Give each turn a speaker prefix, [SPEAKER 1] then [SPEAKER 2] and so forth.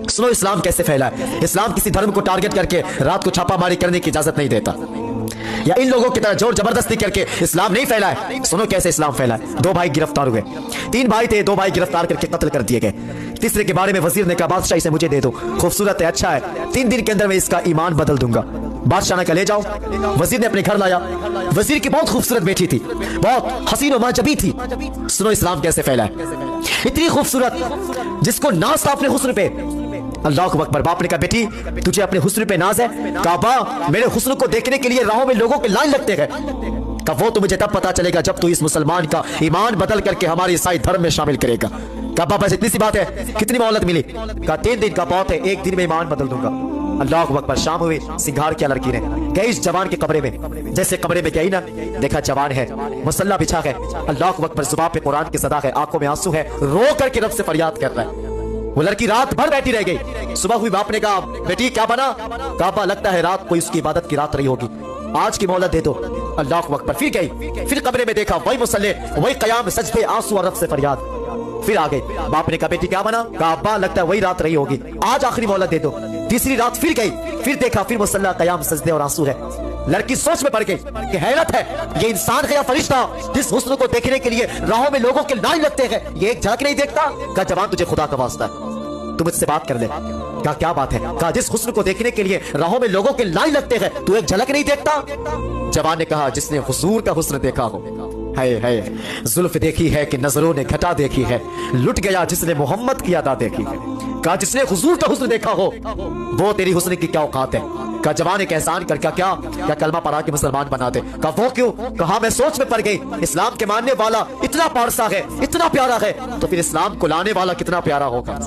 [SPEAKER 1] सुनो इस्लाम कैसे फैला है। इस्लाम किसी धर्म को टारगेट करके रात को छापामारी करने की इजाजत नहीं देता, या इन लोगों की तरह जोर जबरदस्ती करके इस्लाम नहीं फैला है। सुनो कैसे इस्लाम फैला है। 2 भाई गिरफ्तार हुए, 3 भाई थे, 2 भाई गिरफ्तार करके कत्ल कर दिए गए। तीसरे के बारे में वजीर ने कहा बादशाह इसे मुझे दे दो, खूबसूरत है, अच्छा है, 3 दिन के अंदर मैं इसका ईमान बदल दूंगा। बादशाह ने कहा ले जाओ। वजीर ने अपने घर लाया। वजीर की बहुत खूबसूरत बेटी थी, बहुत हसीन और माजबी थी। सुनो इस्लाम कैसे फैला है। इतनी खूबसूरत जिसको नाज था अपने हुस्न पे। अल्लाह अकबर। बाप ने कहा बेटी तुझे अपने हुस्न पे नाज है? कहा बा मेरे हुस्न को देखने के लिए राहों में लोगों के लाइन लगते हैं। कहा वो तो मुझे तब पता चलेगा जब तू इस मुसलमान का ईमान बदल करके हमारे ईसाई धर्म में शामिल करेगा। कहा बस इतनी सी बात है, कितनी मोहलत मिली? कहा 3 दिन का बहुत है, 1 दिन में ईमान बदल दूंगा। अल्लाह अकबर। शाम हुई, सिंगार किया लड़की ने, गई इस जवान के कमरे में। जैसे कमरे में गई ना, देखा जवान है, मुसल्ला बिछा है। अल्लाह अकबर। जुबान पे कुरान की सदा है, आंखों में आंसू है, रो करके रब से फरियाद कर रहा है। वो लड़की रात भर बैठी रह गई। सुबह हुई, बाप ने कहा बेटी क्या बना? कहा लगता है रात को इसकी इबादत की रात रही होगी, आज की मोहलत दे दो। अल्लाह अकबर। फिर गई, फिर कमरे में देखा वही मुसल्ले, वही कयाम, सजदे, आंसू और रब से फरियाद। फिर आ गई। बाप ने कहा बेटी क्या बना? कहा अब्बा लगता है वही रात रही होगी, आज आखिरी मोहलत दे दो। तीसरी रात फिर गई, फिर देखा, फिर मुसल्ला, कयाम, सजदे और आंसू है। लड़की सोच में पड़ गई कि हैरत है, ये इंसान है या फरिश्ता जिस हुस्न को देखने के लिए राहों में लोगों के लाइन लगते हैं, ये एक झलक नहीं देखता? कहा जवान तुझे खुदा का वास्ता है, तू मुझसे बात कर ले। कहा क्या बात है? कहा जिस हुस्न को देखने के लिए राहों में लोगों के लाइन लगते हैं, तू एक झलक नहीं देखता? जवान ने कहा जिसने हुजूर का हुस्न देखा हो, है जुल्फ देखी है कि नजरों ने घटा देखी है, लुट गया जिसने मोहम्मद की अदा देखी है। कहा जिसने हुजूर का हुस्न देखा हो वो तेरी हुस्न की क्या औकात है? कहा जवान एक एहसान कर, क्या कलमा पढ़ा के मुसलमान बना दे? कहा वो क्यों? कहा मैं सोच में पड़ गई, इस्लाम के मानने वाला इतना पारसा है, इतना प्यारा है, तो फिर इस्लाम को लाने वाला कितना प्यारा होगा।